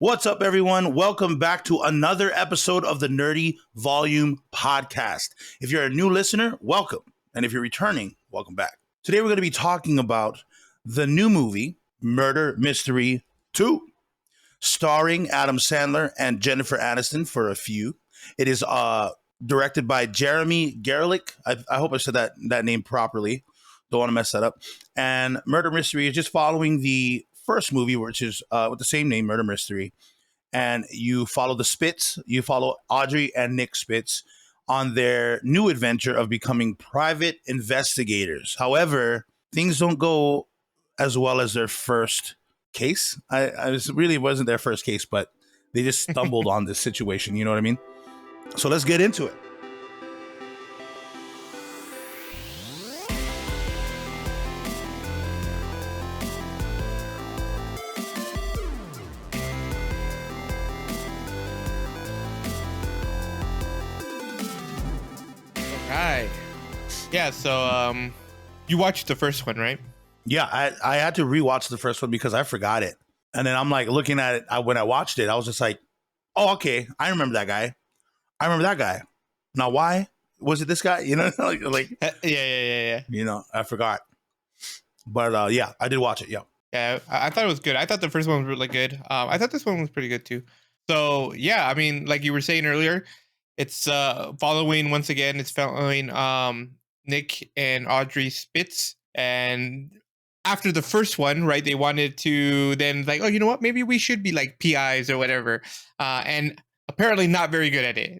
What's up, everyone? Welcome back to another episode of the Nerdy Volume Podcast. If you're a new listener, welcome. And if you're returning, welcome back. Today, we're going to be talking about the new movie, Murder Mystery 2, starring Adam Sandler and Jennifer Aniston for a few. It is directed by Jeremy Gerlich. I hope I said that name properly. Don't want to mess that up. And Murder Mystery is just following the first movie, which is with the same name, Murder Mystery. And you follow the Spitz. You follow Audrey and Nick Spitz on their new adventure of becoming private investigators. However, things don't go as well as their first case. Really wasn't their first case, but they just stumbled on this situation. You know what I mean? So let's get into it. Hi. Yeah, so you watched the first one, right? Yeah, I had to rewatch the first one because I forgot it. And then I'm like looking at it when I watched it, I was just like, oh, okay, I remember that guy. Now, why was it this guy? You know, like Yeah. You know, I forgot. But yeah, I did watch it. Yeah. Yeah, I thought it was good. I thought the first one was really good. I thought this one was pretty good too. So yeah, I mean, like you were saying earlier, it's following Nick and Audrey Spitz. And after the first one, right, they wanted to then like, oh, you know what? Maybe we should be like PIs or whatever. And apparently not very good at it.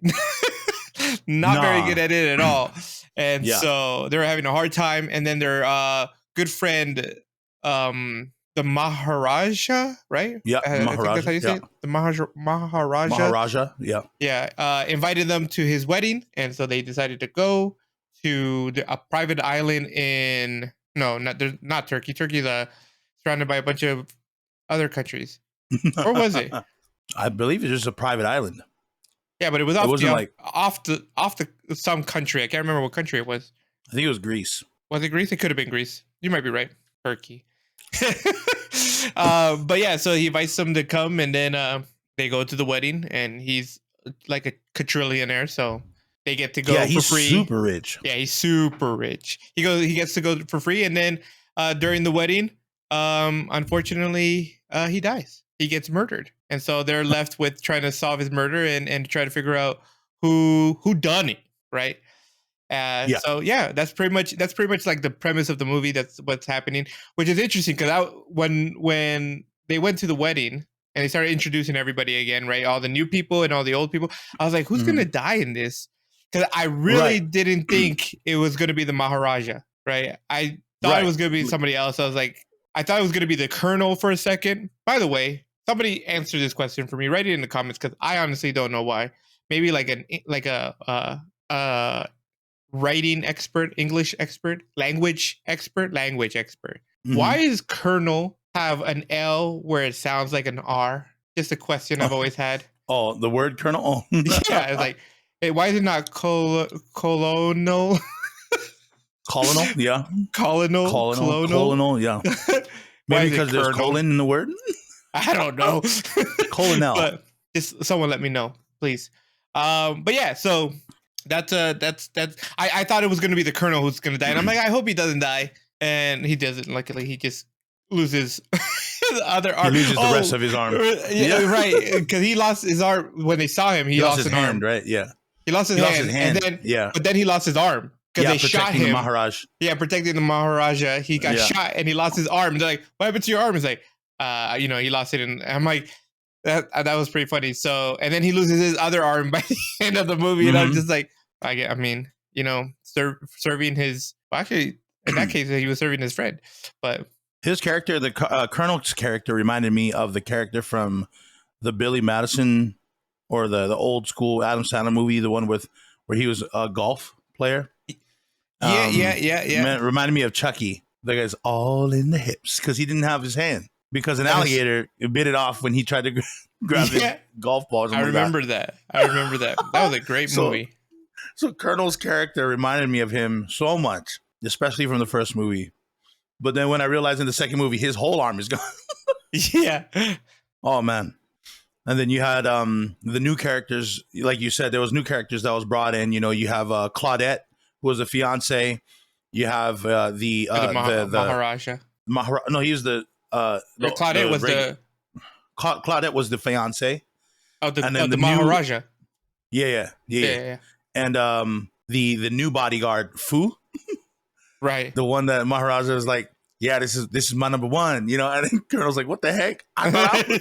Very good at it at all. And so they were having a hard time. And then their good friend, the Maharaja, right? Yeah, I think that's how you say it. The Maharaja. Yeah. Invited them to his wedding, and so they decided to go to a private island in not Turkey. Turkey's surrounded by a bunch of other countries. Or was it? I believe it's just a private island. Yeah, but it was off the some country. I can't remember what country it was. I think it was Greece. Was it Greece? It could have been Greece. You might be right. Turkey. But yeah, so he invites them to come, and then they go to the wedding, and he's like a quadrillionaire, so they get to go for free. He's super rich. Yeah, he's super rich. He gets to go for free, and then during the wedding, unfortunately, he dies. He gets murdered, and so they're left with trying to solve his murder and try to figure out who done it, right? So yeah, that's pretty much like the premise of the movie. That's what's happening, which is interesting because when they went to the wedding and they started introducing everybody again, right? All the new people and all the old people. I was like, who's gonna die in this? Because I really didn't think it was gonna be the Maharaja, right? I thought it was gonna be somebody else. I thought it was gonna be the Colonel for a second. By the way, somebody answer this question for me. Write it in the comments because I honestly don't know why. Maybe like a writing expert, English expert, language expert. Mm-hmm. Why does Colonel have an L where it sounds like an R? Just a question I've always had. Oh, the word Colonel? Oh. Yeah, it's like, hey, why is it not colonel? Colonel, yeah. Colonel, yeah. Maybe because there's colon in the word? I don't know. Colonel. But just someone let me know, please. But yeah, so that's I thought it was gonna be the Colonel who's gonna die, and I'm like, I hope he doesn't die, and he doesn't. Luckily, he just loses the other arm. He loses the rest of his arm. Yeah, right, because he lost his arm when they saw him. He lost his hand, right? Yeah, he lost his hand, and then but then he lost his arm because they shot him. The Maharaj. Yeah, protecting the Maharaja. He got shot and he lost his arm. They're like, what happened to your arm? He's like, he lost it, and I'm like. That was pretty funny. So, and then he loses his other arm by the end of the movie, and I'm just like, serving his. Well, actually, in that case, he was serving his friend. But his character, the Colonel's character, reminded me of the character from the Billy Madison or the old school Adam Sandler movie, the one where he was a golf player. Yeah. Reminded me of Chucky. The guy's all in the hips because he didn't have his hand. Because an alligator bit it off when he tried to grab his golf ball. I remember that. That was a great movie. So Colonel's character reminded me of him so much, especially from the first movie. But then when I realized in the second movie, his whole arm is gone. Yeah. Oh, man. And then you had the new characters, like you said, there was new characters that was brought in. You know, you have Claudette, who was a fiance. You have the Maharaja. No, he was the Claudette was the Claudette was the fiance. And then the Maharaja. Yeah. And the new bodyguard, Fu, right? The one that Maharaja was like, yeah, this is my number one, you know. And then Colonel's like, what the heck? I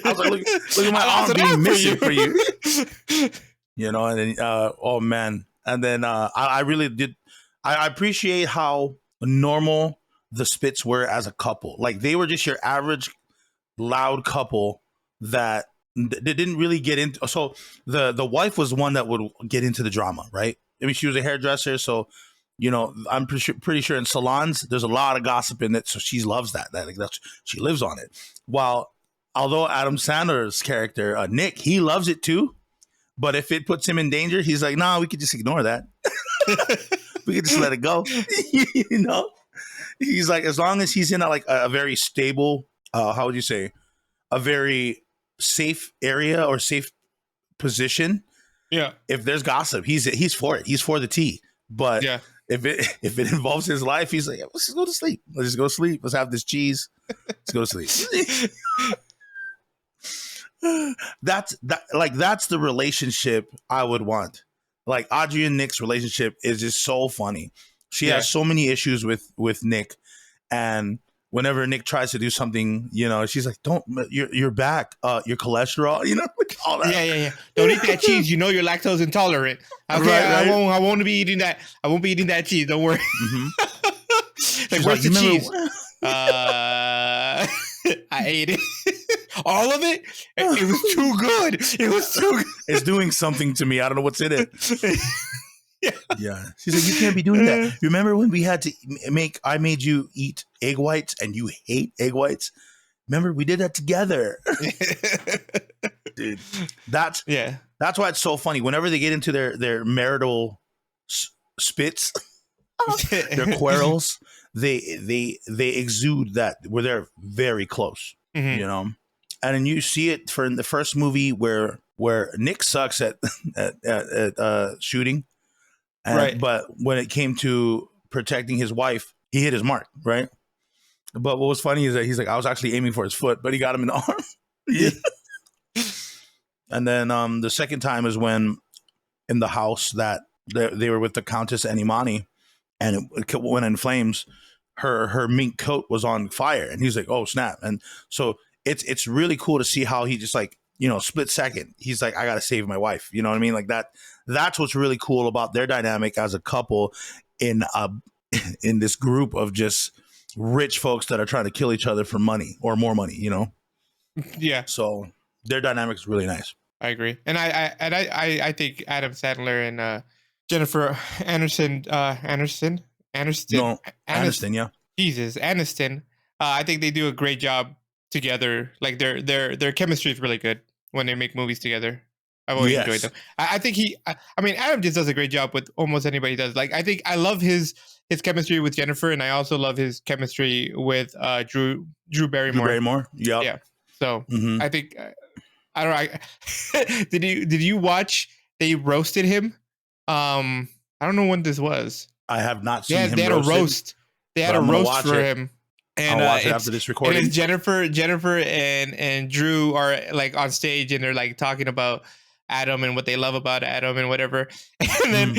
was like, look at my arm being missing for you. You know, and then oh man. And then I really did. I appreciate how normal the Spits were as a couple. Like they were just your average loud couple that they didn't really get into. So the wife was one that would get into the drama, right? I mean, she was a hairdresser, so you know, I'm pretty sure in salons there's a lot of gossip in it, so she loves that. Like she lives on it. While although Adam Sandler's character Nick, he loves it too, but if it puts him in danger, he's like, nah, we could just ignore that. We could just let it go. You know, he's like, as long as he's in a very stable, how would you say, a very safe area or safe position. Yeah. If there's gossip, he's for it. He's for the tea. But yeah. If it involves his life, he's like, let's just go to sleep. Let's just go to sleep. Let's have this cheese. Let's go to sleep. That's the relationship I would want. Like Audrey and Nick's relationship is just so funny. She has so many issues with Nick, and whenever Nick tries to do something, you know, she's like, "Don't, your back, your cholesterol, you know, all that." Yeah. Don't eat that cheese. You know, you're lactose intolerant. Okay, right. I won't be eating that. I won't be eating that cheese. Don't worry. Mm-hmm. Like, where's the cheese? I ate it. All of it. It was too good. It was too good. It's doing something to me. I don't know what's in it. Yeah. She's like, you can't be doing that. Remember when we had to I made you eat egg whites and you hate egg whites? Remember we did that together. Dude, that's why it's so funny. Whenever they get into their marital spits, their quarrels, they exude that where they're very close, you know? And then you see it in the first movie where Nick sucks at shooting. Right. But when it came to protecting his wife, he hit his mark, right? But what was funny is that he's like, I was actually aiming for his foot, but he got him in the arm. Yeah. And then the second time is when in the house that they were with the Countess and Imani, and it went in flames. Her mink coat was on fire, and he's like, oh, snap. And so it's really cool to see how he just like, you know, split second. He's like, I got to save my wife. You know what I mean? Like that's what's really cool about their dynamic as a couple in this group of just rich folks that are trying to kill each other for money or more money, you know? Yeah. So their dynamic is really nice. I agree. And I think Adam Sandler and Jennifer Aniston, yeah. Jesus, Aniston. I think they do a great job together. Like their chemistry is really good when they make movies together. I've always enjoyed them. I think Adam just does a great job with almost anybody he does. Like I think I love his chemistry with Jennifer, and I also love his chemistry with Drew Barrymore. Drew Barrymore. Yep. Yeah. So I think I don't know. Did you watch? They roasted him. I don't know when this was. I have not seen him. They had roasted, a roast. They had a roast for him. And I'll watch it after this recording. And it's Jennifer and Drew are like on stage, and they're like talking about Adam and what they love about Adam and whatever. And then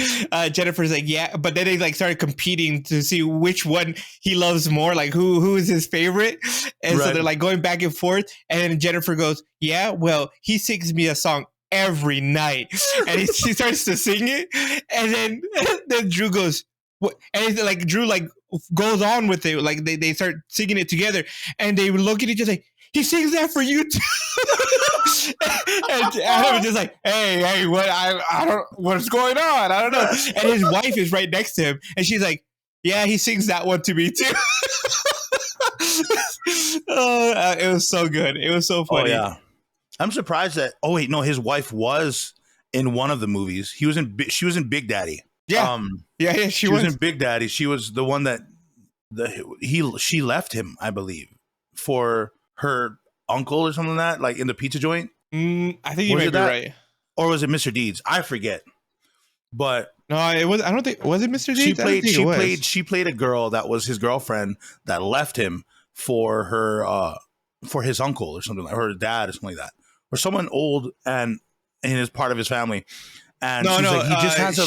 Jennifer's like, yeah, but then they like started competing to see which one he loves more, like who is his favorite. And so they're like going back and forth. And then Jennifer goes, yeah, well, he sings me a song every night. And she starts to sing it. And then Drew goes, what? And like Drew like goes on with it. Like they start singing it together, and they look at each other like, he sings that for you too. And Adam is just like, hey, what? I don't, what's going on? I don't know. And his wife is right next to him, and she's like, yeah, he sings that one to me too. It was so good. It was so funny. Oh yeah, I'm surprised that. Oh wait, no, his wife was in one of the movies. She was in Big Daddy. Yeah, she was in Big Daddy. She was the one that she left him, I believe, for her uncle or something like that, like in the pizza joint. I think you Was might it be that? right. Or was it Mr. Deeds? I forget. But No, it was. I don't think. Was it Mr. Deeds? I don't think it was. she played a girl that was his girlfriend that left him for for his uncle or something like, or her dad or something like that, or someone old and is part of his family. And No, she's no. like, he just has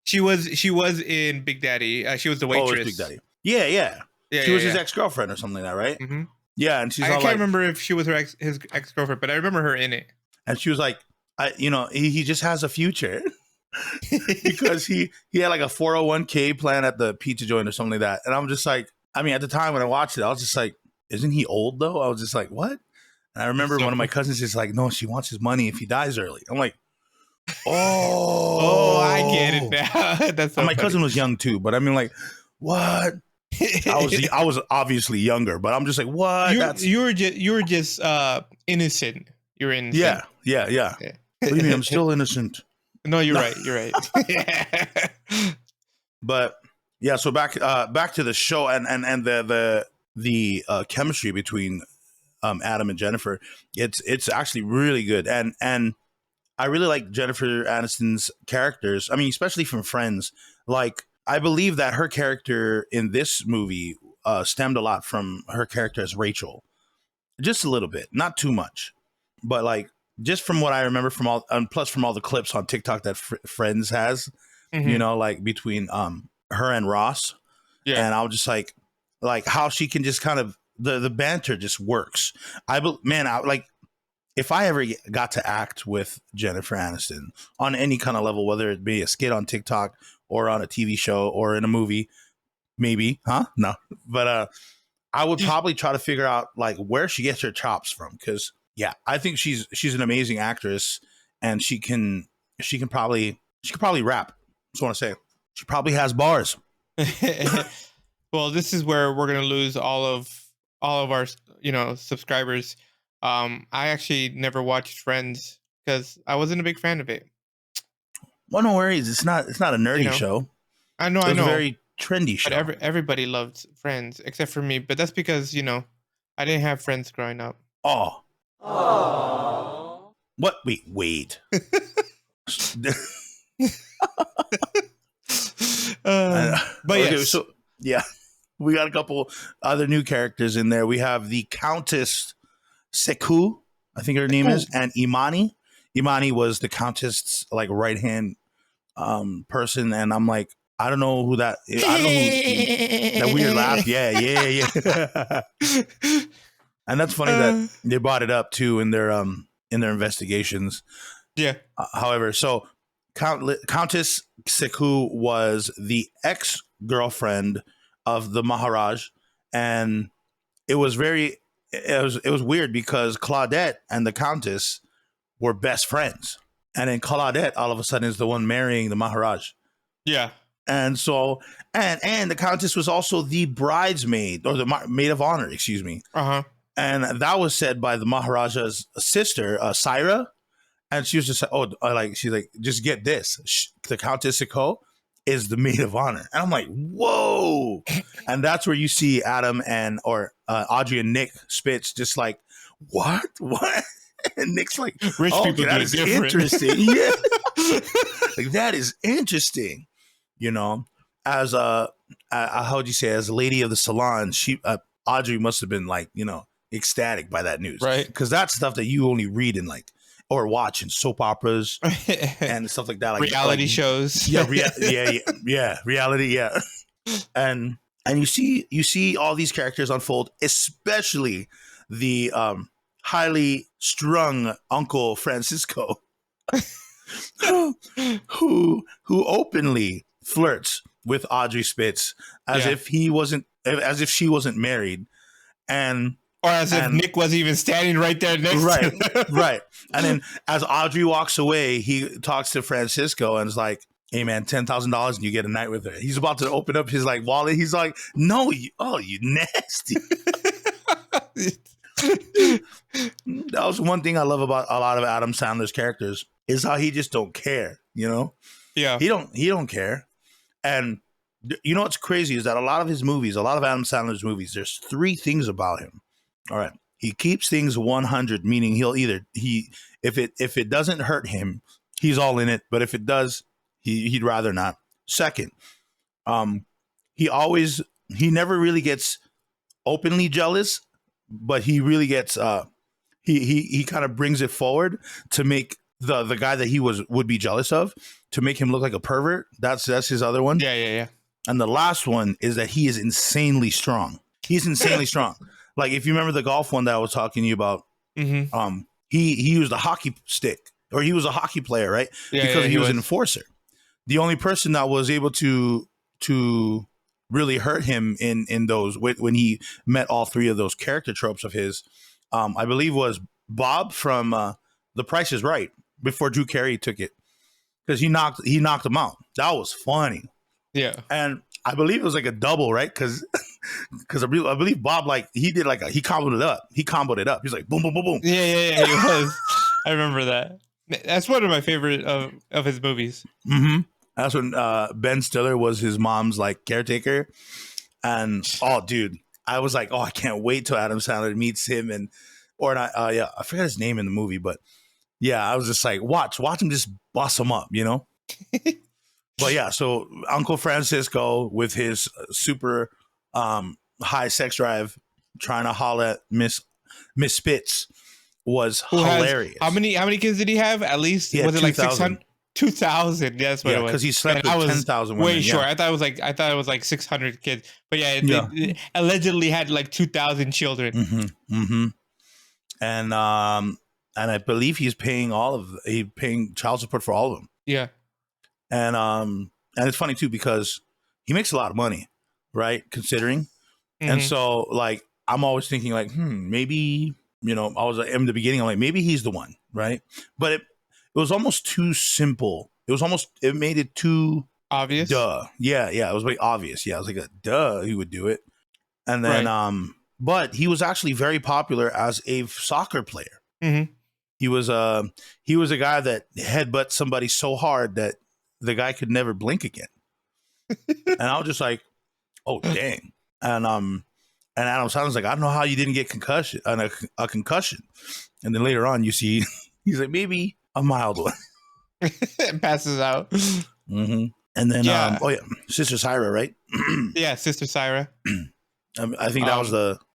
she was in Big Daddy. She was the oh, it's waitress. Big Daddy. Yeah, yeah. Yeah, She was his ex-girlfriend or something like that, right? Mm-hmm. Yeah, and she's I all can't like, remember if she was his ex-girlfriend, but I remember her in it. and she was like, he just has a future. Because he had like a 401k plan at the pizza joint or something like that. And I'm just like, I mean, at the time when I watched it, I was just like, isn't he old though? I was just like, what? And I remember one of my cousins is like, no, she wants his money if he dies early. I'm like, oh, I get it now. That's so and my funny. cousin was young too, but I mean, like, what? I was obviously younger, but I'm just like, what? You were just innocent. You're innocent. Yeah. What do you mean? I'm still innocent. No, you're right. You're right. But yeah, so back to the show and the chemistry between Adam and Jennifer. It's actually really good, and I really like Jennifer Aniston's characters. I mean, especially from Friends. Like, I believe that her character in this movie stemmed a lot from her character as Rachel, just a little bit, not too much, but like just from what I remember from all, and plus from all the clips on TikTok that Friends has, you know, like between her and Ross, and I was just like how she can just kind of the banter just works. I like if I ever got to act with Jennifer Aniston on any kind of level, whether it be a skit on TikTok or on a TV show or in a movie, maybe, no, but I would probably try to figure out like where she gets her chops from, because yeah, I think she's an amazing actress, and she can probably rap. That's what I want to say. She probably has bars. Well, this is where we're gonna lose all of our subscribers. I actually never watched Friends because I wasn't a big fan of it. Well, no worries. It's not a nerdy show. I know. It's a very trendy show. But everybody loved Friends except for me. But that's because I didn't have friends growing up. Oh. What? Wait. But okay, yes. so yeah, we got a couple other new characters in there. We have the Countess Sekou, I think her name is, and Imani. Imani was the Countess' like right hand person, and I'm like, I don't know who that is. I don't know who that weird laugh. Yeah. And that's funny that they brought it up too in their investigations. Yeah. However, so Countess Sekou was the ex-girlfriend of the Maharaj, and it was weird because Claudette and the Countess were best friends, and then Claudette all of a sudden is the one marrying the Maharaj. Yeah. And so and the Countess was also the bridesmaid, or the maid of honor, excuse me. And that was said by the Maharaja's sister, Syra. And she was just like, she's like, just get this. The Countess Sekou is the maid of honor. And I'm like, whoa. And that's where you see Adam or Audrey and Nick Spitz just like, what? And Nick's like, rich people that is interesting. Yeah. Like, that is interesting. You know, as how would you say, as a lady of the salon, Audrey must have been like, ecstatic by that news, right? Because that's stuff that you only read in like or watch in soap operas and stuff like that, like reality shows. Reality, yeah. And you see all these characters unfold, especially the highly strung Uncle Francisco, who openly flirts with Audrey Spitz as if she wasn't married, or as if Nick wasn't even standing right there next to him. Right. And then as Audrey walks away, he talks to Francisco and is like, hey man, $10,000 and you get a night with her. He's about to open up his like wallet. He's like, no, you nasty. That was one thing I love about a lot of Adam Sandler's characters, is how he just don't care, Yeah. He don't care. And you know what's crazy is that a lot of Adam Sandler's movies, there's three things about him. All right. He keeps things 100, meaning if it doesn't hurt him, he's all in it. But if it does, he'd rather not. Second, he never really gets openly jealous, but he really gets he kind of brings it forward to make the guy that he would be jealous of, to make him look like a pervert. That's his other one. Yeah. And the last one is that he is insanely strong. He's insanely strong. Like, if you remember the golf one that I was talking to you about, he used a hockey stick, or he was a hockey player, right? Yeah, because yeah, he was an enforcer. The only person that was able to really hurt him in those, when he met all three of those character tropes of his, I believe was Bob from The Price is Right, before Drew Carey took it, because he knocked him out. That was funny. Yeah. And I believe it was like a double, right? Because I believe Bob, like, he did like he comboed it up. He's like boom, boom, boom, boom. Yeah. He was. I remember that. That's one of my favorite of his movies. Mm-hmm. That's when Ben Stiller was his mom's like caretaker, and oh, dude, I was like, oh, I can't wait till Adam Sandler meets him, I forgot his name in the movie, but yeah, I was just like, watch him just boss him up, you know. But yeah, so Uncle Francisco with his super high sex drive, trying to holler at Miss Spitz, was hilarious. How many kids did he have? At least, was it like 600? 2,000. Yeah, that's what it was. Because he slept with 10,000 women. Way short. I thought it was like 600 kids. But yeah, it allegedly had like 2,000 children. Mm-hmm. And I believe he's paying paying child support for all of them. Yeah. And it's funny too, because he makes a lot of money, right? Considering. And so, like, I'm always thinking like, maybe, you know, I was in the beginning, I'm like, maybe he's the one, right? But it was almost too simple. It made it too obvious. Duh. Yeah. It was very obvious. Yeah. I was like, duh, he would do it. And then, but he was actually very popular as a soccer player. Mm-hmm. He was a guy that headbutt somebody so hard that the guy could never blink again. And I was just like, oh, dang. And Adam Sandler's like, I don't know how you didn't get a concussion. And then later on, you see, he's like, maybe a mild one. Passes out. Mm-hmm. And then, Sister Syra, right? Yeah, Sister Syra. I think that was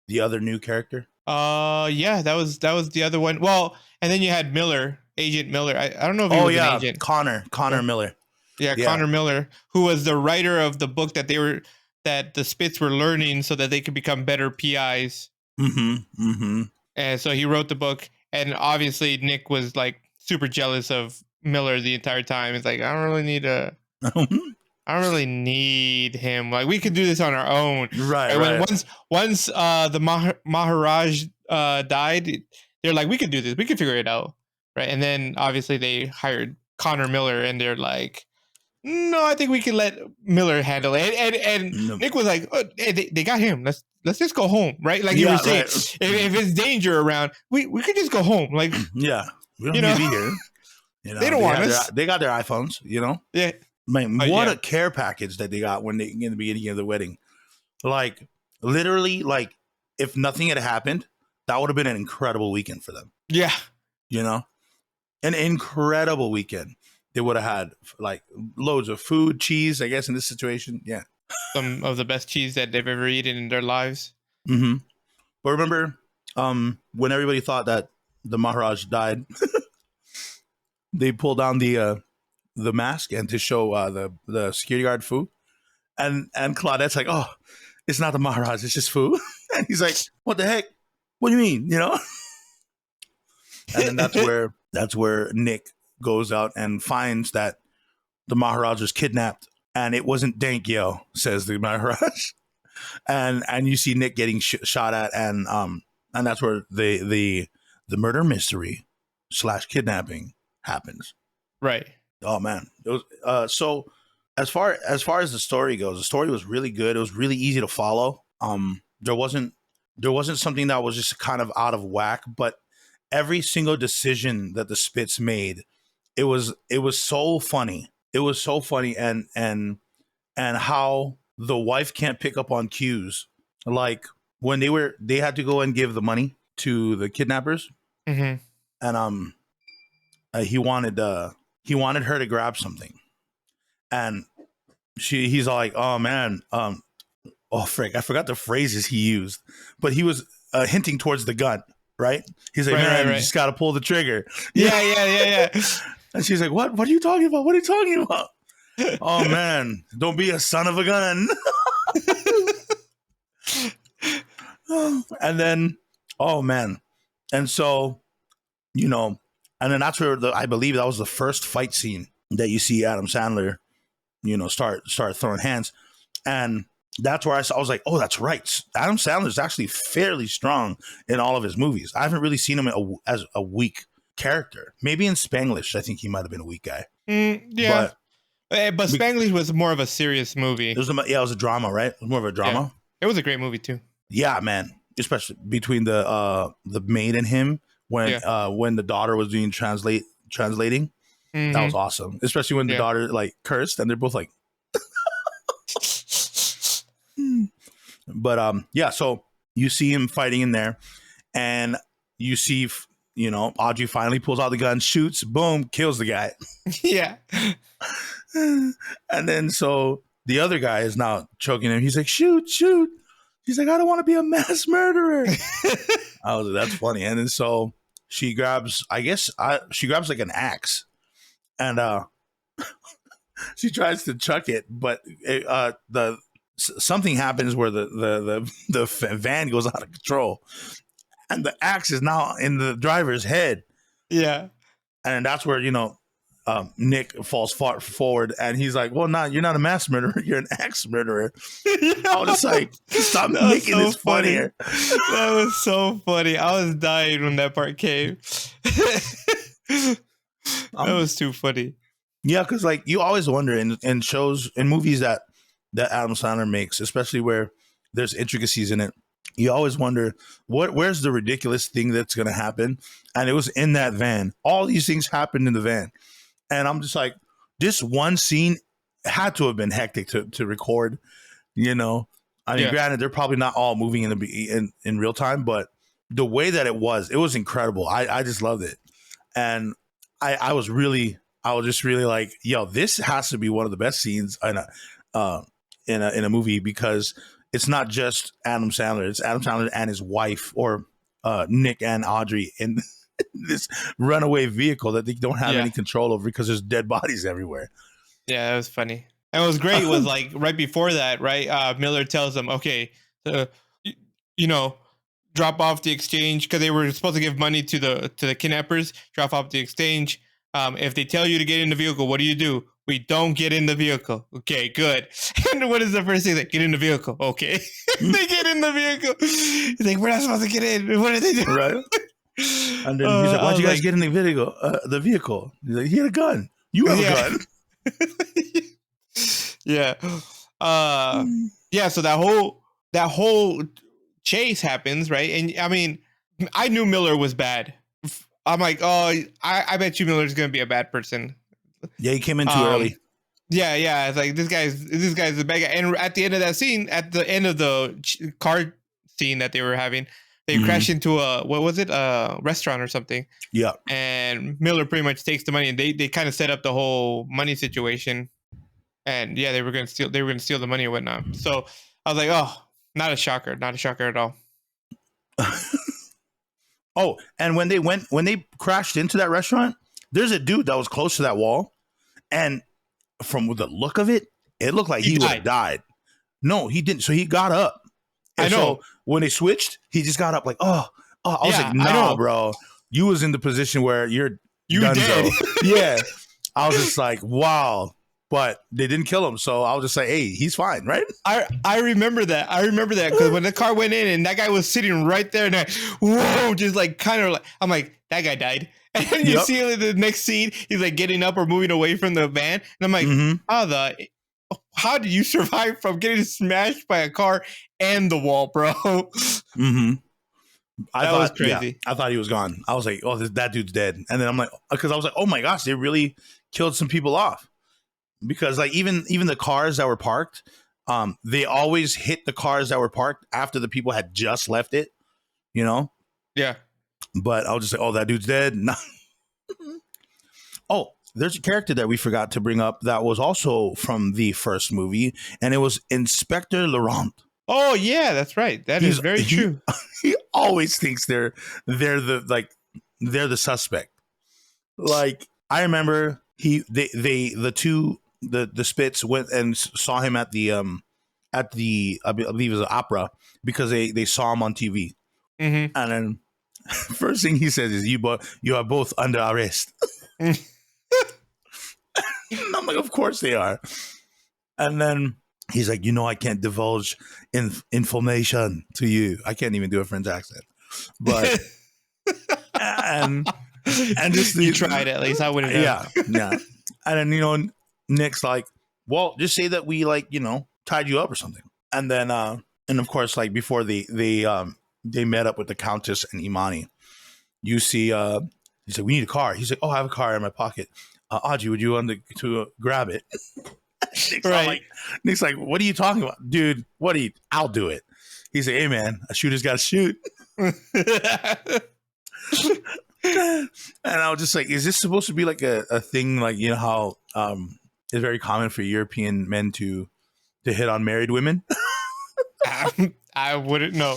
the other new character. Yeah, that was the other one. Well, and then you had Miller, Agent Miller. I don't know if he was an agent. Connor Miller. Yeah, Connor Miller, who was the writer of the book that the Spitz were learning so that they could become better PIs. Mm-hmm. And so he wrote the book, and obviously Nick was like super jealous of Miller the entire time. It's like, I don't really need him. Like, we could do this on our own. Right. Once the Maharaj died, they're like, we could do this. We could figure it out. Right. And then obviously they hired Connor Miller, and they're like, no, I think we can let Miller handle it. And Nick was like, oh, they got him. Let's just go home. Right. Like you were saying, if it's danger around, we could just go home. Like, yeah, we don't need to be here. You know, they don't want us. They got their iPhones, you know? Yeah. Man, what a care package that they got in the beginning of the wedding. Like, literally, like, if nothing had happened, that would have been an incredible weekend for them. Yeah. You know? An incredible weekend. They would have had, like, loads of food, cheese, I guess, in this situation. Yeah. Some of the best cheese that they've ever eaten in their lives. Mm-hmm. But remember, when everybody thought that the Maharaj died, they pulled down the mask and to show the security guard Fu, and Claudette's like, oh, it's not the Maharaj, it's just Fu. And he's like, what the heck? What do you mean? You know? And then that's where Nick goes out and finds that the Maharaj was kidnapped, and it wasn't Dank Yo, says the Maharaj. And you see Nick getting shot at, and that's where the murder mystery / kidnapping happens. Right. Oh man, it was so. As far as the story goes, the story was really good. It was really easy to follow. There wasn't something that was just kind of out of whack, but every single decision that the Spitz made, it was so funny. It was so funny, and how the wife can't pick up on cues, like when they had to go and give the money to the kidnappers, Mm-hmm. and he wanted her to grab something, and he's all like, oh man, oh frick, I forgot the phrases he used, but he was hinting towards the gun, right? He's like, man, you just gotta pull the trigger. Yeah. And she's like, what are you talking about? What are you talking about? Oh man, don't be a son of a gun. And then, oh man, and so, you know, and then that's where I believe that was the first fight scene that you see Adam Sandler, you know, start throwing hands. And that's where I was like, oh, that's right. Adam Sandler is actually fairly strong in all of his movies. I haven't really seen him as a weak character. Maybe in Spanglish, I think he might have been a weak guy. Yeah. But Spanglish was more of a serious movie. It was a drama, right? It was more of a drama. Yeah. It was a great movie too. Yeah, man. Especially between the maid and him when the daughter was doing translating. Mm-hmm. That was awesome. Especially when the daughter like cursed and they're both like but so you see him fighting in there, and you see, you know, Audrey finally pulls out the gun, shoots, boom, kills the guy. Yeah. And then so the other guy is now choking him. He's like, shoot. He's like, I don't want to be a mass murderer. I was like, that's funny. And then so she grabs, she grabs like an axe, and she tries to chuck it, but something happens where the van goes out of control, and the axe is now in the driver's head. Yeah, and that's where, you know, Nick falls forward, and he's like, well, no, you're not a mass murderer, you're an axe murderer. I was just like, stop making this funnier. That was so funny. I was dying when that part came. That was too funny. Yeah, because like you always wonder in shows, in movies that Adam Sandler makes, especially where there's intricacies in it, you always wonder where's the ridiculous thing that's going to happen. And it was in that van. All these things happened in the van. And I'm just like, this one scene had to have been hectic to record, you know. I mean, granted, they're probably not all moving in real time, but the way that it was incredible. I just loved it. And I was just really like, yo, this has to be one of the best scenes in a movie, because it's not just Adam Sandler. It's Adam Sandler and his wife, or Nick and Audrey, in this runaway vehicle that they don't have any control over because there's dead bodies everywhere. Yeah, that was funny. And what was great was like right before that, right? Miller tells them, okay, you know, drop off the exchange, because they were supposed to give money to the kidnappers. Drop off the exchange. If they tell you to get in the vehicle, what do? We don't get in the vehicle. Okay, good. And what is the first thing? Get in the vehicle. Okay. They get in the vehicle. He's like, we're not supposed to get in. What are they doing? Right. And then he's like, why'd you guys get in the vehicle? He's like, he had a gun. You have a gun. Yeah. So that whole chase happens, right? And I mean, I knew Miller was bad. I'm like, oh, I bet you Miller's gonna be a bad person. Yeah, he came in too early. Yeah. It's like this guy's the bad guy. And at the end of that scene, at the end of the car scene that they were having, they crashed into a restaurant or something. Yeah. And Miller pretty much takes the money, and they kind of set up the whole money situation. And yeah, they were gonna steal the money or whatnot. So I was like, oh, not a shocker at all. Oh, and when they crashed into that restaurant, there's a dude that was close to that wall, and from the look of it, it looked like he would have died. No, he didn't. So he got up. And I know. So when they switched, he just got up like, oh. I was like, nah, bro. You was in the position where you dead. Yeah. I was just like, wow. But they didn't kill him, so I was just like, hey, he's fine, right? I remember that. Because when the car went in and that guy was sitting right there, and whoa, just like kind of like, I'm like, that guy died. And then you see in the next scene, he's like getting up or moving away from the van. And I'm like, how did you survive from getting smashed by a car and the wall, bro? Mm-hmm. That was crazy. Yeah, I thought he was gone. I was like, oh, that dude's dead. And then I'm like, because I was like, oh my gosh, they really killed some people off. Because like even the cars that were parked, they always hit the cars that were parked after the people had just left it, you know? Yeah. But I'll just say, oh, that dude's dead. No. Oh, there's a character that we forgot to bring up that was also from the first movie, and it was Inspector Laurent. Oh yeah, that's right. That is very true. He always thinks they're the suspect. Like, I remember the Spits went and saw him at the I believe it was an opera because they saw him on TV. Mm-hmm. And then first thing he says is, you are both under arrest. And I'm like, of course they are. And then he's like, I can't divulge information to you. I can't even do a French accent. But and just you tried at least. I wouldn't have. Yeah. And then Nick's like, well, just say that we tied you up or something. And then and of course, like, before they met up with the Countess and Imani, you see he's like, we need a car. He's like, oh, I have a car in my pocket. Audrey, would you want to grab it? Nick's like, what are you talking about? Dude, I'll do it. He's like, hey man, a shooter's got to shoot. And I was just like, is this supposed to be like a thing, like, how it's very common for European men to hit on married women? I wouldn't know.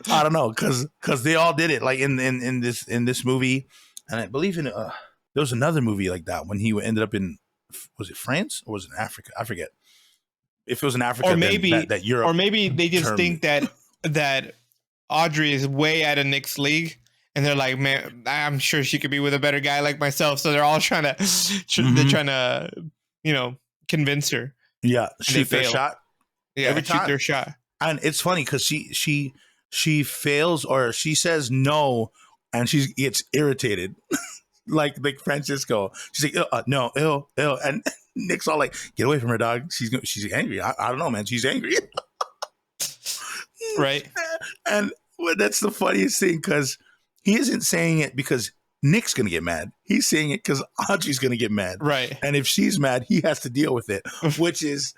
I don't know, because they all did it, like in this movie, and I believe in there was another movie like that when he ended up in, was it France or was it Africa? I forget. If it was in Africa, or maybe that Europe, or maybe they just think that Audrey is way out of Nick's league. And they're like, man, I'm sure she could be with a better guy like myself. So they're all trying to, they're trying to, convince her. Yeah, shoot their shot. Yeah, every time. Shoot their shot. And it's funny because she fails, or she says no, and she gets irritated, like Francisco. She's like, no, ill, and Nick's all like, get away from her, dog. She's angry. I don't know, man. She's angry. Right. And that's the funniest thing, because he isn't saying it because Nick's going to get mad. He's saying it because Audrey's going to get mad. Right. And if she's mad, he has to deal with it, which is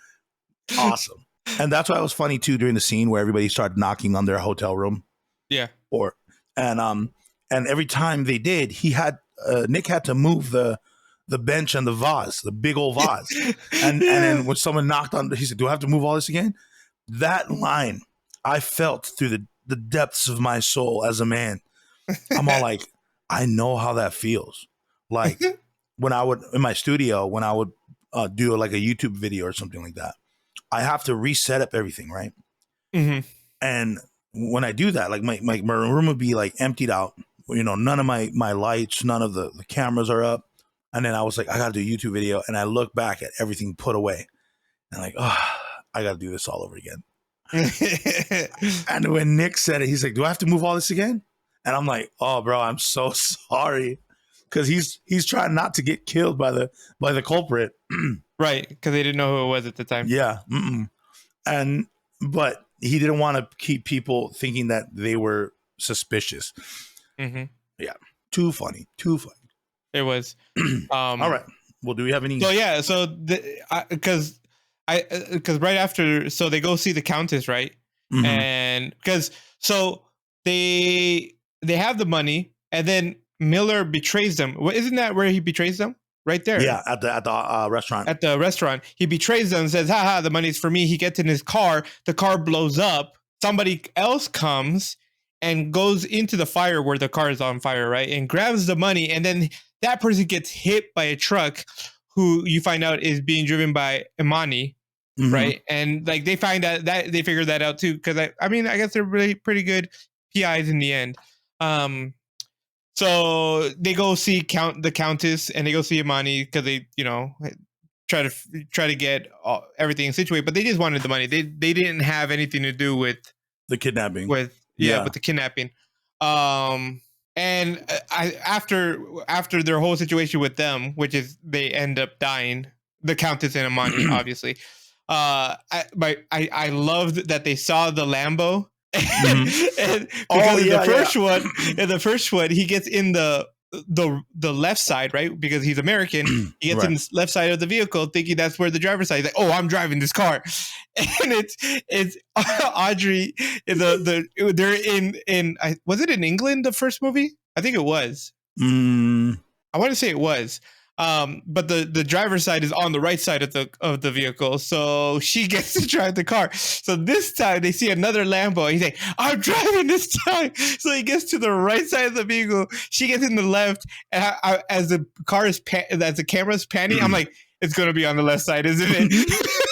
awesome. And that's why it was funny, too, during the scene where everybody started knocking on their hotel room. Yeah. And every time they did, Nick had to move the bench and the vase, the big old vase. And then when someone knocked on, he said, do I have to move all this again? That line, I felt through the depths of my soul as a man. I'm all like, I know how that feels. Like, when I would, in my studio, when I would do like a YouTube video or something like that, I have to reset up everything, right? Mm-hmm. And when I do that, like my room would be like emptied out. None of my lights, none of the cameras are up. And then I was like, I got to do a YouTube video. And I look back at everything put away. And like, oh, I got to do this all over again. And when Nick said it, he's like, do I have to move all this again? And I'm like, oh, bro, I'm so sorry. Because he's trying not to get killed by the culprit. Right. Because they didn't know who it was at the time. Yeah. But he didn't want to keep people thinking that they were suspicious. Mm-hmm. Yeah. Too funny. It was. All right. Well, do we have any? So, yeah. So, because right after, so they go see the Countess, right? Mm-hmm. And because, so they have the money, and then Miller betrays them. Well, isn't that where he betrays them? Right there. Yeah, at the restaurant. At the restaurant. He betrays them and says, haha, the money's for me. He gets in his car. The car blows up. Somebody else comes and goes into the fire where the car is on fire, right? And grabs the money. And then that person gets hit by a truck who you find out is being driven by Imani, mm-hmm. right? And like they find out that they figure that out too. Because I guess they're really pretty good PIs in the end. So they go see the Countess, and they go see Imani because they, try to get everything situated. But they just wanted the money. They didn't have anything to do with the kidnapping. With the kidnapping. And after their whole situation with them, which is they end up dying, the Countess and Imani, obviously. I loved that they saw the Lambo. Mm-hmm. And because the first one, he gets in the the left side, right? Because he's American. He gets in the left side of the vehicle, thinking that's where the driver's side. He's like, "Oh, I'm driving this car," and it's Audrey. They're in was it in England, the first movie? I think it was. I want to say it was. But the driver's side is on the right side of the vehicle, so she gets to drive the car. So this time they see another Lambo. He's like, "I'm driving this time." So he gets to the right side of the vehicle. She gets in the left, and as the camera's panning, I'm like, "It's gonna be on the left side, isn't it?"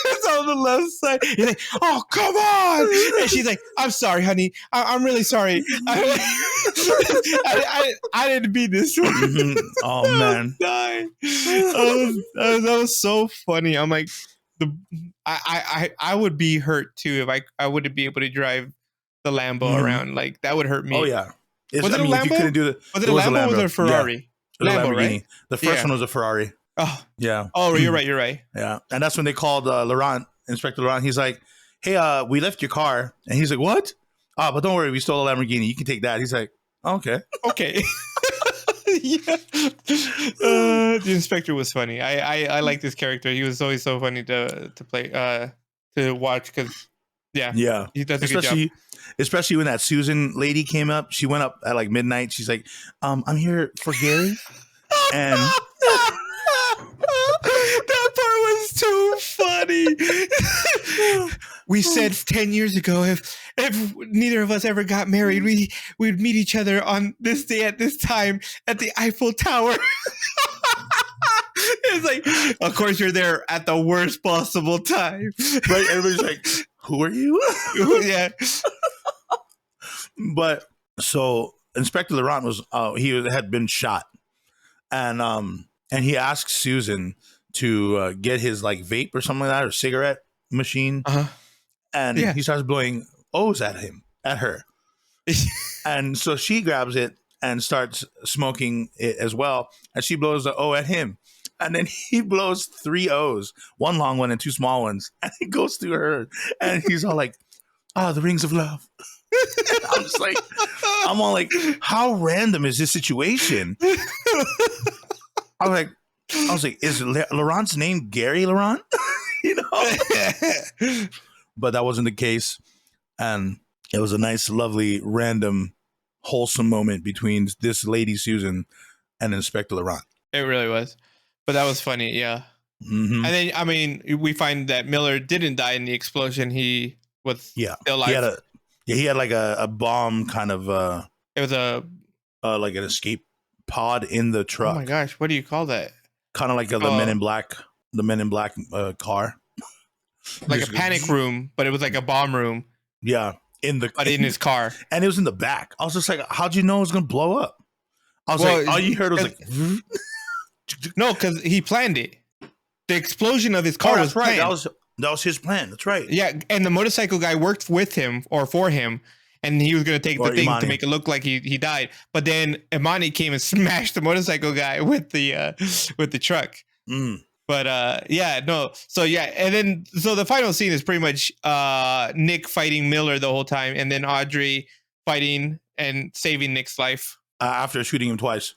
It's on the left side. He's like, "Oh, come on!" And she's like, "I'm sorry, honey. I'm really sorry. I didn't mean this." Oh man, that was so funny. I'm like, I would be hurt too if I wouldn't be able to drive the Lambo around. Like that would hurt me. Oh yeah. Was it a Lambo? Was it a Lambo or was it a Ferrari? Yeah. Lambo, right? The first one was a Ferrari. Oh yeah. Oh, you're right. Yeah, and that's when they called Inspector Laurent. He's like, "Hey, we left your car," and he's like, "What? Oh, but don't worry, we stole a Lamborghini. You can take that." He's like, oh, "Okay." Yeah. The inspector was funny. I like this character. He was always so funny to play to watch because yeah, he does a good job. Especially when that Susan lady came up. She went up at like midnight. She's like, "I'm here for Gary," and that part was too funny. We said 10 years ago if neither of us ever got married, we'd meet each other on this day at this time at the Eiffel Tower. It's like, of course you're there at the worst possible time. Right? Everybody's like, "Who are you?" Yeah. But so Inspector Laurent was he had been shot, and he asked Susan to get his like vape or something like that, or cigarette machine. And he starts blowing O's at her. And so she grabs it and starts smoking it as well. And she blows the O at him. And then he blows 3 O's, 1 long one and 2 small ones. And it goes through her. And he's all like, "Oh, the rings of love." I'm all like, how random is this situation? I was like, is Laurent's name Gary Laurent? You know? But that wasn't the case. And it was a nice, lovely, random, wholesome moment between this lady, Susan, and Inspector Laurent. It really was. But that was funny, yeah. Mm-hmm. And then, I mean, we find that Miller didn't die in the explosion. He was still alive. He had like a bomb kind of... it was like an escape pod in the truck. Oh my gosh, what do you call that? Kind of like the Men in Black car. Like a panic room, but it was like a bomb room. Yeah, in his car. And it was in the back. I was just like, how'd you know it was going to blow up? I was like, all you heard was like... No, because he planned it. The explosion of his car was right. planned. That was his plan. That's right. Yeah, and the motorcycle guy worked with him or for him, and he was going to take the thing to make it look like he died. But then Imani came and smashed the motorcycle guy with the truck. But and then the final scene is pretty much Nick fighting Miller the whole time, and then Audrey fighting and saving Nick's life after shooting him twice.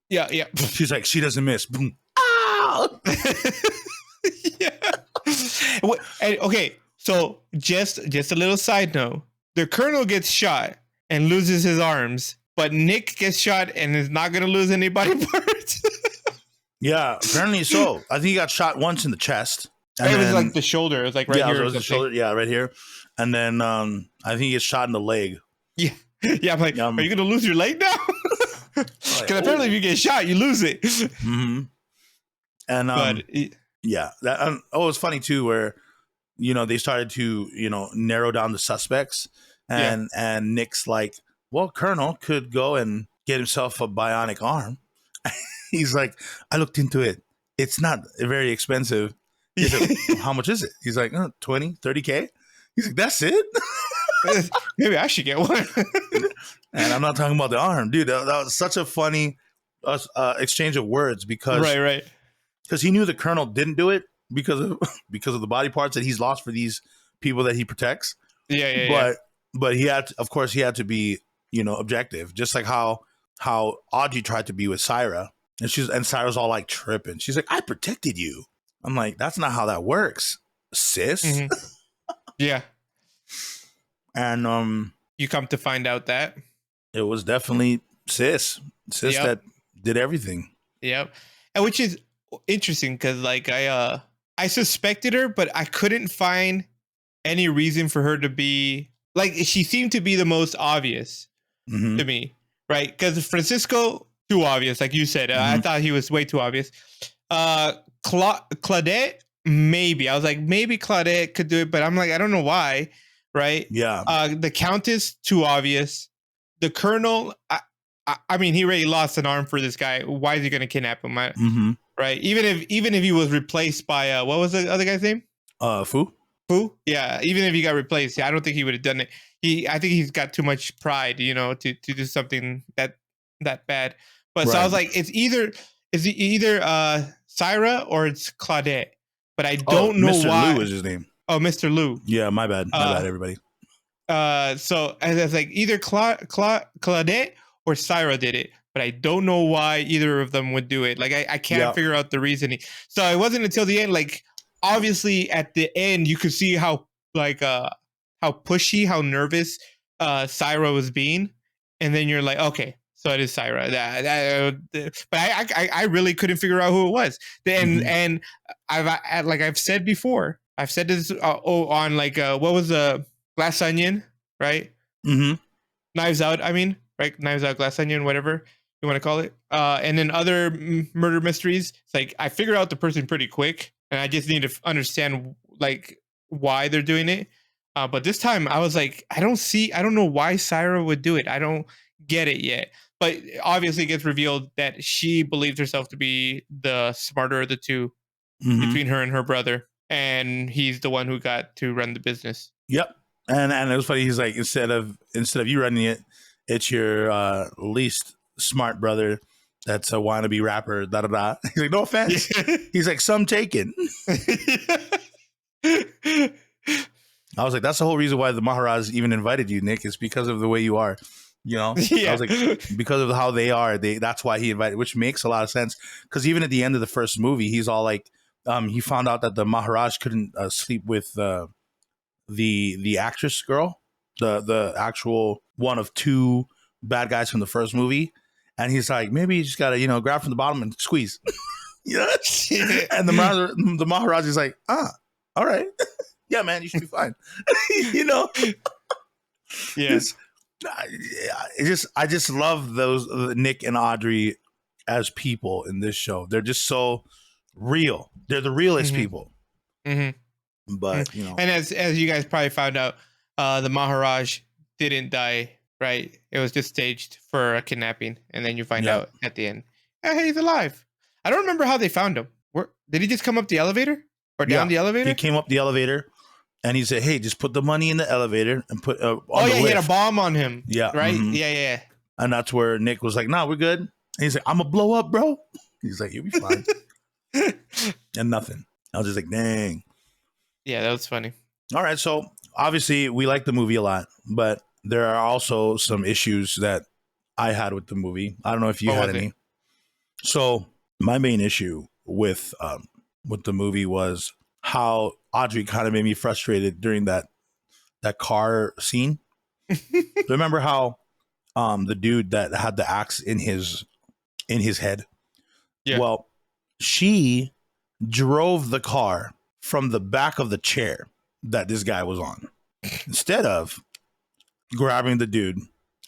Yeah. She's like, she doesn't miss. Boom. Yeah. And, okay, so just a little side note: the colonel gets shot and loses his arms, but Nick gets shot and is not going to lose any body parts. Yeah, apparently so. I think he got shot once in the chest. And it was like the shoulder. It was like right here. Yeah, it was the shoulder. Yeah, right here. And then I think he gets shot in the leg. Yeah. Yeah, I'm like, are you going to lose your leg now? Because apparently if you get shot, you lose it. Mm-hmm. And yeah, that it was funny too, where they started to narrow down the suspects, and Nick's like, well, Colonel could go and get himself a bionic arm. He's like, I looked into it. It's not very expensive. He's like, how much is it? He's like, 20, 30K. He's like, that's it? Maybe I should get one. And I'm not talking about the arm, dude. That was such a funny exchange of words because right. Because he knew the Colonel didn't do it because of the body parts that he's lost for these people that he protects. Yeah. But he had to be objective, just like how how Audrey tried to be with Syra, and Syra's all like tripping. She's like, "I protected you." I'm like, "That's not how that works, sis." Mm-hmm. Yeah. And you come to find out that it was definitely sis yep. that did everything. Yep. And which is interesting because like I suspected her, but I couldn't find any reason for her to be like, she seemed to be the most obvious Mm-hmm. to me, right? Because Francisco, too obvious, like you said. I thought he was way too obvious. Claudette, maybe. I was like, maybe Claudette could do it, but I'm like, I don't know why, right? Yeah. The Countess, too obvious. The Colonel, I mean, he already lost an arm for this guy. Why is he going to kidnap him? Mm-hmm. Right? Even if he was replaced by what was the other guy's name? Fu. Fu? Yeah. Even if he got replaced, I don't think he would have done it. I think he's got too much pride, to do something that bad. But so I was like, it's either Syra or it's Claudette, but I don't know Mr. why. Lou is his name. Oh, Mr. Lou. Yeah, my bad, everybody. So I was like, either Claudette or Syra did it, but I don't know why either of them would do it. Like I can't figure out the reasoning. So it wasn't until the end, like obviously at the end you could see how like how pushy, how nervous Syra was being, and then you're like, okay, so it is Syra. But I really couldn't figure out who it was. And I've said before, I've said this on like what was Glass Onion, right? Mm-hmm. Knives Out, I mean, right? Knives Out, Glass Onion, whatever you want to call it. And then other murder mysteries, it's like I figured out the person pretty quick, and I just need to understand like why they're doing it. But this time I was like, I don't know why Syra would do it. I don't get it yet. But obviously it gets revealed that she believed herself to be the smarter of the two between her and her brother. And he's the one who got to run the business. Yep. And it was funny. He's like, instead of you running it, it's your least smart brother that's a wannabe rapper. Da da da. He's like, no offense. He's like, some taken. I was like, that's the whole reason why the Maharaj even invited you, Nick, is because of the way you are. I was like, because of how they are, that's why he invited, which makes a lot of sense. Because even at the end of the first movie, he's all like, he found out that the Maharaj couldn't sleep with the actress girl, the actual one of two bad guys from the first movie, and he's like, maybe you just gotta grab from the bottom and squeeze. And the Maharaj is like, all right, yeah, man, you should be fine. Yeah. I just love those Nick and Audrey as people in this show. They're just so real. They're the realest people. Mm-hmm. But and as you guys probably found out, the Maharaj didn't die, right? It was just staged for a kidnapping, and then you find out at the end, hey, he's alive. I don't remember how they found him. Did he just come up the elevator or down the elevator? He came up the elevator, and he said, "Hey, just put the money in the elevator and put on the lift." He had a bomb on him. Yeah, right. Yeah. And that's where Nick was like, "Nah, we're good." And he's like, "I'm gonna blow up, bro." He's like, "You'll be fine." And nothing. I was just like, "Dang." Yeah, that was funny. All right, so obviously we like the movie a lot, but there are also some issues that I had with the movie. I don't know if you had any. So my main issue with the movie was how Audrey kind of made me frustrated during that car scene. Remember how the dude that had the axe in his head? Yeah. Well, she drove the car from the back of the chair that this guy was on, instead of grabbing the dude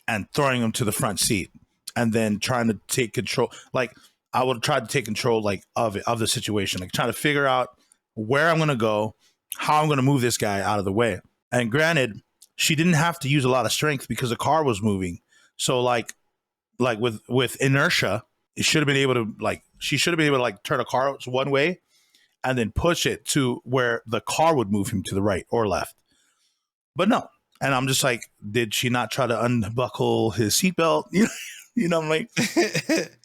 and throwing him to the front seat and then trying to take control. Like, I would try to take control of the situation, like trying to figure out where I'm going to go, how I'm going to move this guy out of the way. And granted, she didn't have to use a lot of strength because the car was moving. So like with inertia, she should have been able to turn a car one way and then push it to where the car would move him to the right or left. But no. And I'm just like, did she not try to unbuckle his seatbelt? I'm like,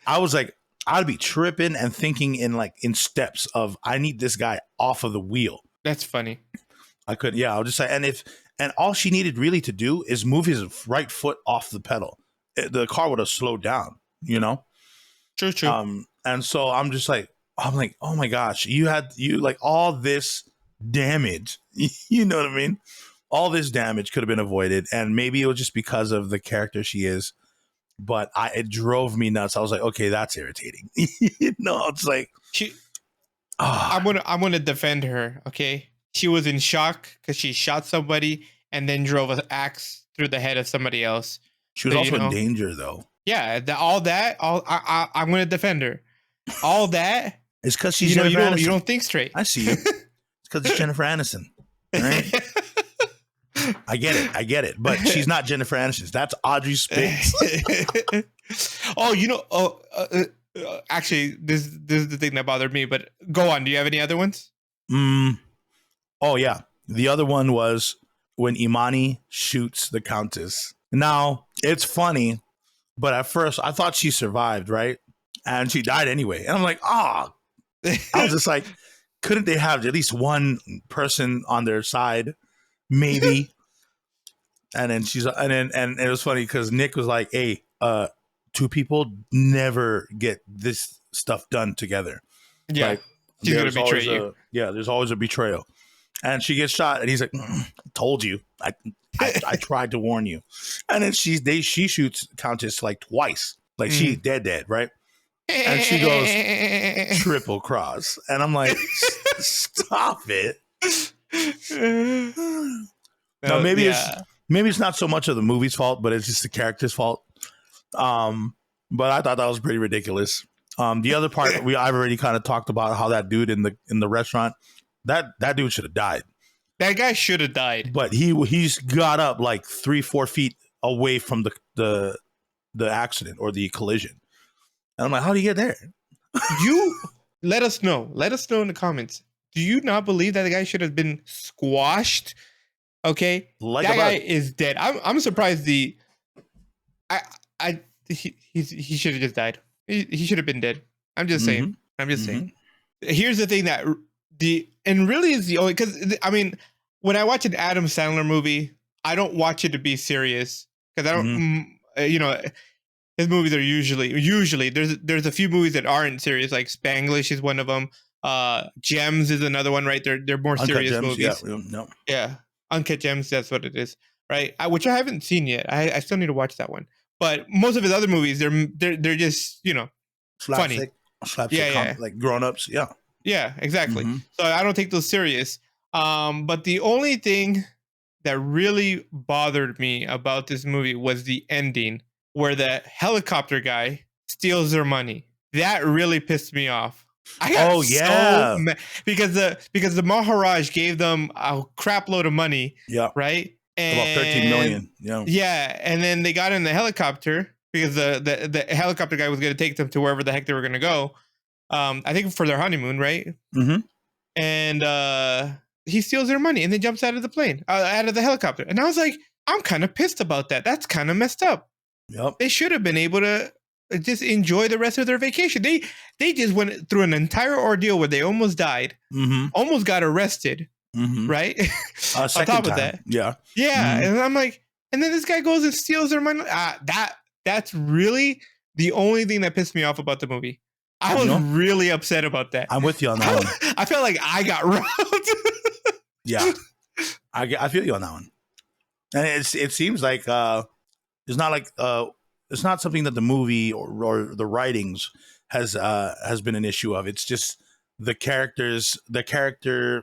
I was like, I'd be tripping and thinking in steps of, I need this guy off of the wheel. That's funny. I was just like, and all she needed really to do is move his right foot off the pedal. the car would have slowed down, you know? True. And so I'm like, oh my gosh, you like all this damage, you know what I mean? All this damage could have been avoided, and maybe it was just because of the character she is, but it drove me nuts. I was like, okay, that's irritating. It's like, I'm gonna defend her. Okay, she was in shock because she shot somebody and then drove an axe through the head of somebody else. She was also in danger, though. Yeah, I'm gonna defend her. All that it's because she's Jennifer Aniston. You don't think straight. I see you. It's because it's Jennifer Aniston. Right? I get it. But she's not Jennifer Aniston. That's Audrey Spinks. Actually, this is the thing that bothered me. But go on. Do you have any other ones? Oh yeah. The other one was when Imani shoots the Countess. Now it's funny, but at first I thought she survived, right? And she died anyway. And I'm like, I was just like, couldn't they have at least one person on their side? Maybe. And then and it was funny because Nick was like, hey, two people never get this stuff done together. Yeah. Like, she's going to betray you. There's always a betrayal. And she gets shot and he's like, told you. I tried to warn you. And then she shoots Countess like twice. Like she's dead, right? And she goes triple cross. And I'm like, stop it. Now maybe it's not so much of the movie's fault, but it's just the character's fault. But I thought that was pretty ridiculous. The other part I've already kind of talked about how that dude in the restaurant, that dude should have died. That guy should have died. But he's got up like 3-4 feet away from the accident or the collision. And I'm like, how do you get there? You let us know. Let us know in the comments. Do you not believe that the guy should have been squashed? Okay, like that guy is dead. I'm surprised. He should have just died. He should have been dead. I'm just saying. I'm just saying. Here's the thing that really is the only, because I mean, when I watch an Adam Sandler movie, I don't watch it to be serious because I don't. His movies are usually there's a few movies that aren't serious, like Spanglish is one of them. Gems is another one, right? They're more Uncut serious Gems, movies. Yeah, Uncut Gems, that's what it is, right? Which I haven't seen yet. I still need to watch that one. But most of his other movies, they're just funny, slapstick, like grown ups, yeah, exactly. So I don't take those serious. But the only thing that really bothered me about this movie was the ending, where the helicopter guy steals their money. That really pissed me off. I got so mad because the Maharaj gave them a crap load of money. Yeah. Right. And about 13 million. Yeah. Yeah. And then they got in the helicopter because the helicopter guy was going to take them to wherever the heck they were going to go. I think for their honeymoon. Right. And he steals their money and then jumps out of the plane, out of the helicopter. And I was like, I'm kind of pissed about that. That's kind of messed up. Yep. They should have been able to just enjoy the rest of their vacation. They just went through an entire ordeal where they almost died, almost got arrested, right? On top of that, yeah. And I'm like, and then this guy goes and steals their money. That's really the only thing that pissed me off about the movie. I was really upset about that. I'm with you on that one. I felt like I got robbed. Yeah, I feel you on that one. And it seems like it's not like it's not something that the movie or the writings has been an issue of. It's just the character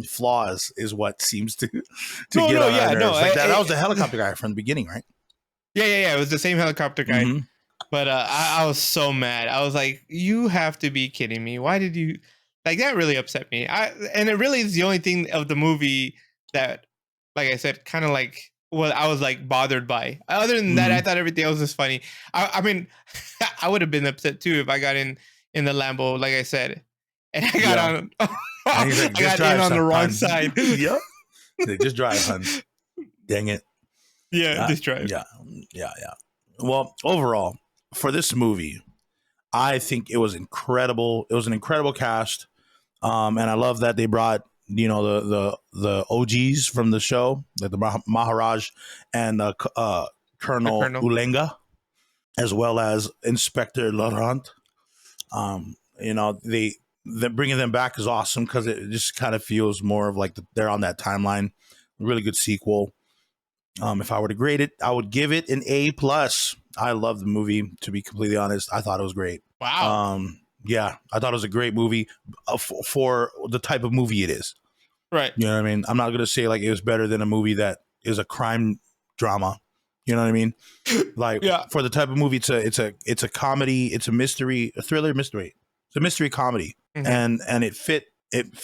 flaws is what seems to get on our nerves. Like that was the helicopter guy from the beginning, right? Yeah. It was the same helicopter guy. But I was so mad. I was like, you have to be kidding me. Why did you... Like, that really upset me. And it really is the only thing of the movie that, like I said, kind of like... Well, I was like bothered by. Other than that, I thought everything else was funny. I mean, I would have been upset too if I got in the Lambo, like I said, and I got on. I got in on the wrong side. Yep. Just drive, hun. Dang it. Yeah, just drive. Yeah. Well, overall, for this movie, I think it was incredible. It was an incredible cast, and I love that they brought the OGs from the show, like the Maharaj and Colonel Ulenga. as well as Inspector Laurent. You know, the bringing them back is awesome because it just kind of feels more of like they're on that timeline. Really good sequel. If I were to grade it, I would give it an A+. I love the movie. To be completely honest, I thought it was great. Wow. Yeah, I thought it was a great movie for the type of movie it is. Right. You know what I mean? I'm not going to say like it was better than a movie that is a crime drama. You know what I mean? Like for the type of movie, it's a comedy, it's a mystery, a thriller mystery. It's a mystery comedy, and it fit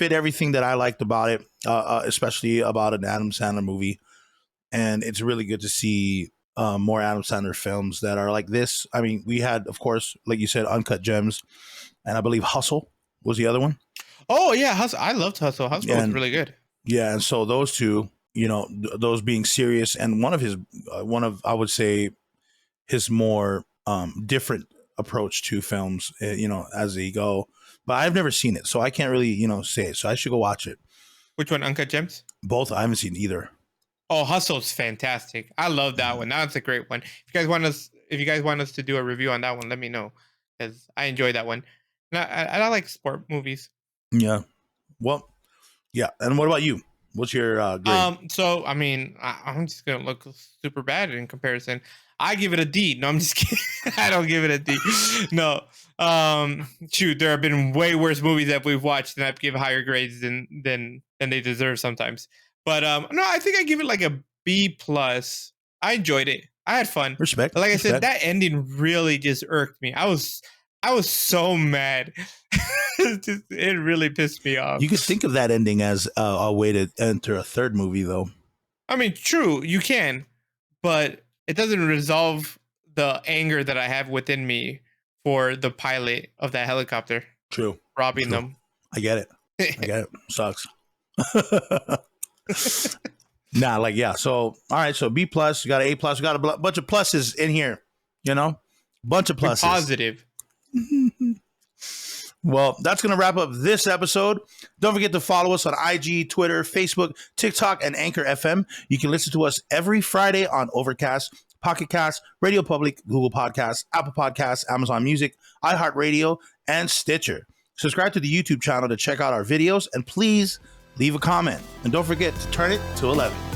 everything that I liked about it, especially about an Adam Sandler movie. And it's really good to see more Adam Sandler films that are like this. I mean, we had, of course, like you said, Uncut Gems, and I believe Hustle was the other one. Oh yeah, Hustle. I loved Hustle. Hustle was really good. Yeah, and so those two, you know, those being serious, and one of I would say his more different approach to films, you know, as they go. But I've never seen it, so I can't really, you know, say it. So I should go watch it. Which one, Uncut Gems? Both. I haven't seen either. Oh, Hustle's fantastic. I love that one. That's a great one. If you guys want us to do a review on that one, let me know because I enjoy that one. And I like sport movies. Yeah. Well, yeah. And what about you? What's your grade? So I mean, I'm just gonna look super bad in comparison. I give it a D. No, I'm just kidding. I don't give it a D. No. Shoot, there have been way worse movies that we've watched and I've given higher grades than they deserve sometimes. But no, I think I give it like a B+. I enjoyed it. I had fun. Respect. Like I said, that ending really just irked me. I was so mad. It really pissed me off. You could think of that ending as a way to enter a third movie, though. I mean, true, you can, but it doesn't resolve the anger that I have within me for the pilot of that helicopter. True. Robbing them. I get it. I get it. Sucks. Nah, like, yeah. So, all right. So B+, you got an A+, we got a bunch of pluses in here, you know, bunch of pluses. Positive. Well, that's going to wrap up this episode. Don't forget to follow us on IG, Twitter, Facebook, TikTok, and Anchor FM. You can listen to us every Friday on Overcast, Pocket Cast, Radio Public, Google Podcasts, Apple Podcasts, Amazon Music, iHeartRadio, and Stitcher. Subscribe to the YouTube channel to check out our videos, and please leave a comment. And don't forget to turn it to 11.